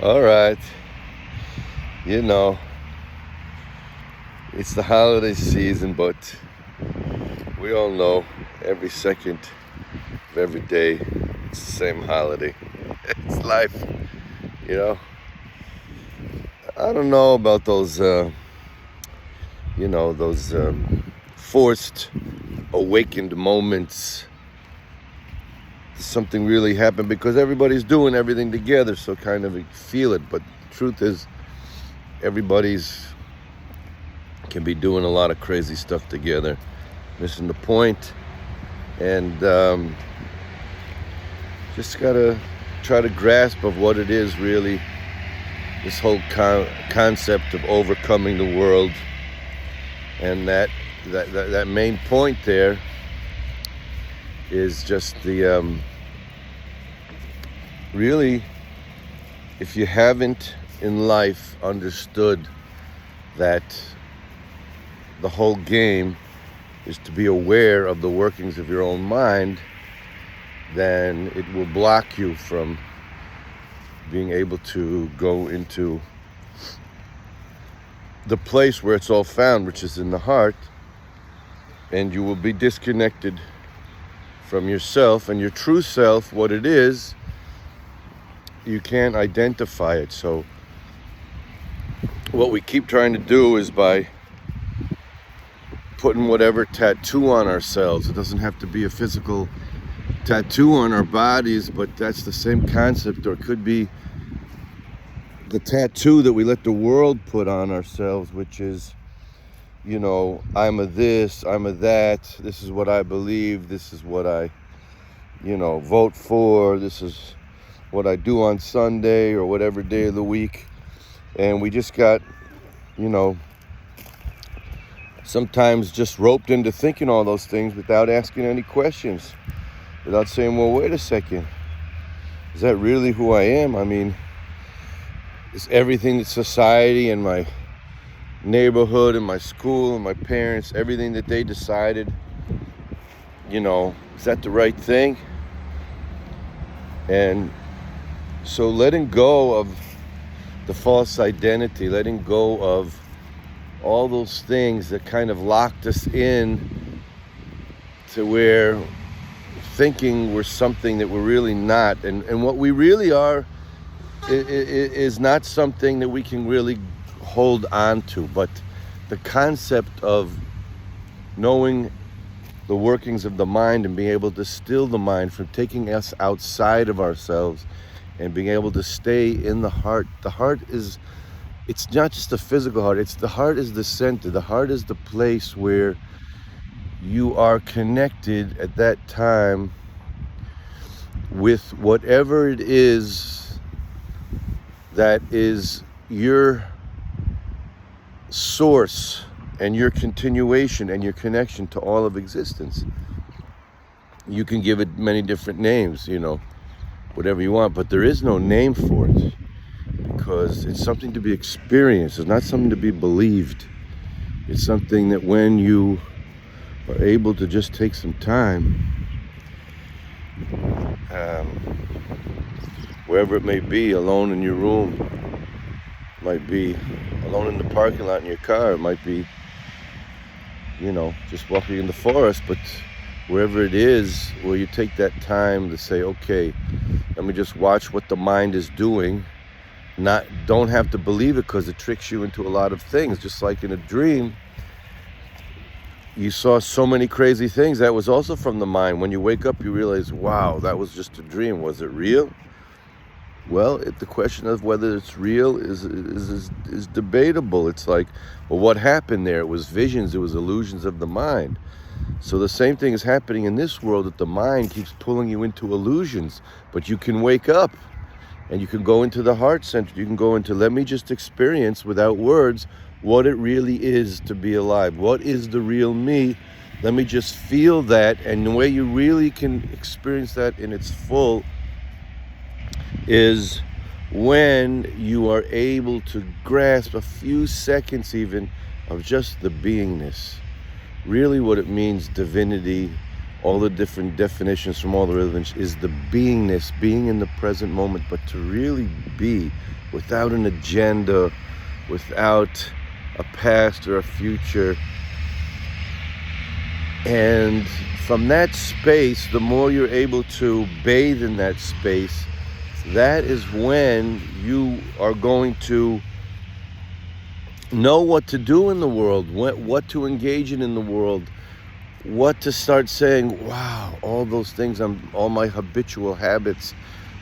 All right. You know, it's the holiday season, but we all know every second of every day it's the same holiday. It's life, you know. I don't know about those forced awakened moments. Something really happened because everybody's doing everything together, so kind of feel it. But the truth is, everybody's can be doing a lot of crazy stuff together, missing the point, and just gotta try to grasp of what it is really. This whole concept of overcoming the world, and that main point there is just the really, if you haven't in life understood that the whole game is to be aware of the workings of your own mind, then it will block you from being able to go into the place where it's all found, which is in the heart, and you will be disconnected from yourself and your true self. What it is, you can't identify it. So what we keep trying to do is by putting whatever tattoo on ourselves. It doesn't have to be a physical tattoo on our bodies, but that's the same concept. Or it could be the tattoo that we let the world put on ourselves, which is, I'm a this, I'm a that, this is what I believe, this is what I, vote for, this is what I do on Sunday or whatever day of the week. And we just got, sometimes just roped into thinking all those things without asking any questions, without saying, well, wait a second, is that really who I am? I mean, is everything that society and my neighborhood and my school and my parents, everything that they decided, is that the right thing? And so letting go of the false identity, letting go of all those things that kind of locked us in to where thinking we're something that we're really not, and what we really are is not something that we can really hold on to. But the concept of knowing the workings of the mind and being able to still the mind from taking us outside of ourselves and being able to stay in the heart. The heart is, it's not just the physical heart, the heart is the center. The heart is the place where you are connected at that time with whatever it is that is your source and your continuation and your connection to all of existence. You can give it many different names, whatever you want, but there is no name for it because it's something to be experienced. It's not something to be believed. It's something that when you are able to just take some time, wherever it may be, alone in your room, might be alone in the parking lot in your car, it might be, just walking in the forest, but wherever it is, where you take that time to say, okay, let me just watch what the mind is doing. Don't have to believe it because it tricks you into a lot of things. Just like in a dream, you saw so many crazy things. That was also from the mind. When you wake up, you realize, wow, that was just a dream. Was it real? Well, the question of whether it's real is debatable. It's like, well, what happened there? It was visions. It was illusions of the mind. So the same thing is happening in this world, that the mind keeps pulling you into illusions. But you can wake up and you can go into the heart center. You can go into, let me just experience without words what it really is to be alive. What is the real me? Let me just feel that. And the way you really can experience that in its full is when you are able to grasp a few seconds even of just the beingness. Really what it means, divinity, all the different definitions from all the religions, is the beingness, being in the present moment, but to really be without an agenda, without a past or a future. And from that space, the more you're able to bathe in that space, that is when you are going to know what to do in the world, what to engage in the world, what to start saying, wow, all those things, all my habitual habits,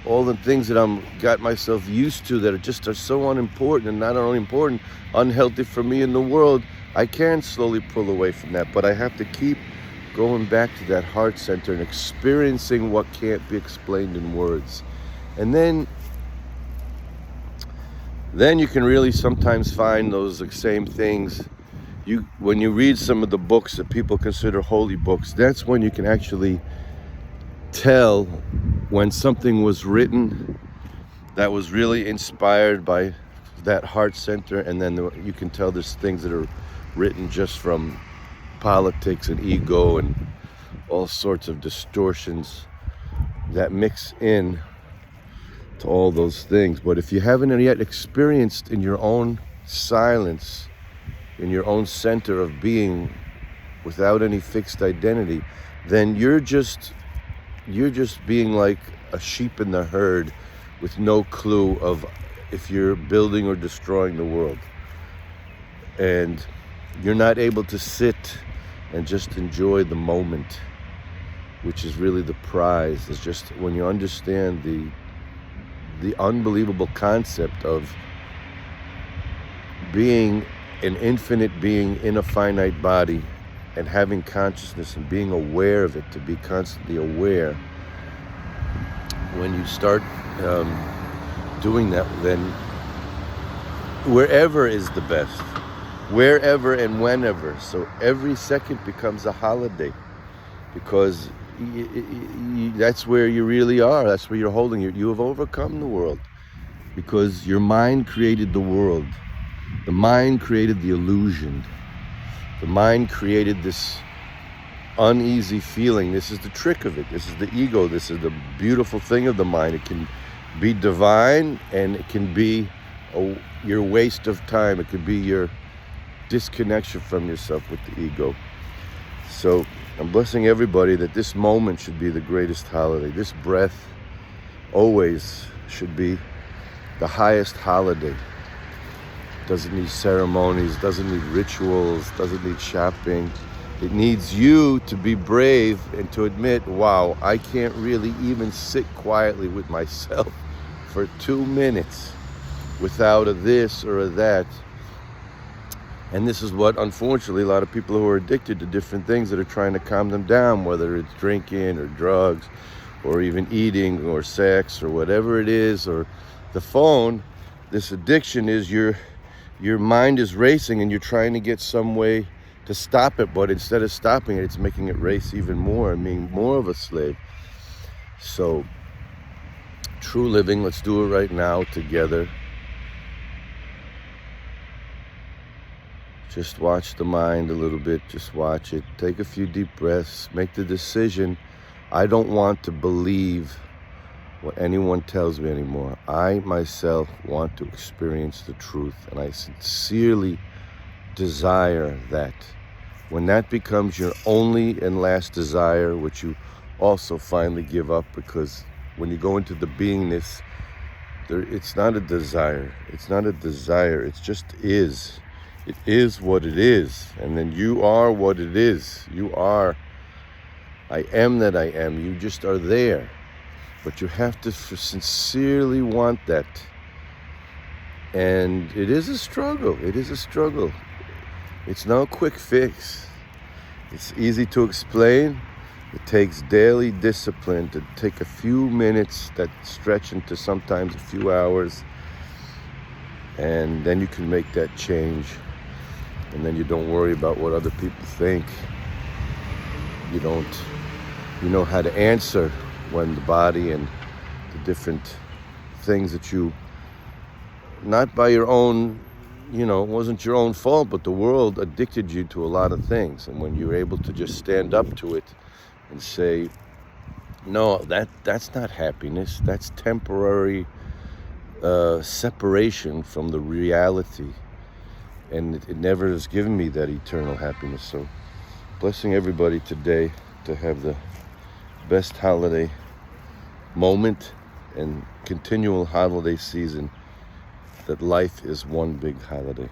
all the things that I'm got myself used to that are so unimportant, and not only important, unhealthy for me in the world. I can slowly pull away from that, but I have to keep going back to that heart center and experiencing what can't be explained in words. And then you can really sometimes find those same things. When you read some of the books that people consider holy books, that's when you can actually tell when something was written that was really inspired by that heart center, and then you can tell there's things that are written just from politics and ego and all sorts of distortions that mix in to all those things. But if you haven't yet experienced in your own silence, in your own center of being, without any fixed identity, then you're just being like a sheep in the herd with no clue of if you're building or destroying the world. And you're not able to sit and just enjoy the moment, which is really the prize. It's just when you understand the unbelievable concept of being an infinite being in a finite body and having consciousness and being aware of it, to be constantly aware. When you start doing that, then wherever is the best, wherever and whenever. So every second becomes a holiday, because that's where you really are. That's where you're holding. You have overcome the world, because your mind created the world. The mind created the illusion. The mind created this uneasy feeling. This is the trick of it. This is the ego. This is the beautiful thing of the mind. It can be divine, and it can be your waste of time. It could be your disconnection from yourself with the ego. So I'm blessing everybody that this moment should be the greatest holiday. This breath always should be the highest holiday. Doesn't need ceremonies, doesn't need rituals, doesn't need shopping. It needs you to be brave and to admit, wow, I can't really even sit quietly with myself for 2 minutes without a this or a that. And this is what, unfortunately, a lot of people who are addicted to different things that are trying to calm them down, whether it's drinking or drugs or even eating or sex or whatever it is, or the phone, this addiction is your mind is racing and you're trying to get some way to stop it, but instead of stopping it, it's making it race even more and being more of a slave. So, true living, let's do it right now together. Just watch the mind a little bit, just watch it. Take a few deep breaths, make the decision. I don't want to believe what anyone tells me anymore. I myself want to experience the truth, and I sincerely desire that. When that becomes your only and last desire, which you also finally give up, because when you go into the beingness, it's not a desire. It's not a desire. It just is. It is what it is. And then you are what it is. You are. I am that I am. You just are there. But you have to sincerely want that. And it is a struggle. It is a struggle. It's no quick fix. It's easy to explain. It takes daily discipline to take a few minutes that stretch into sometimes a few hours. And then you can make that change. And then you don't worry about what other people think. You know how to answer when the body and the different things that you, not by your own, it wasn't your own fault, but the world addicted you to a lot of things. And when you're able to just stand up to it and say, no, that's not happiness. That's temporary separation from the reality. And it never has given me that eternal happiness. So blessing everybody today to have the best holiday moment and continual holiday season, that life is one big holiday.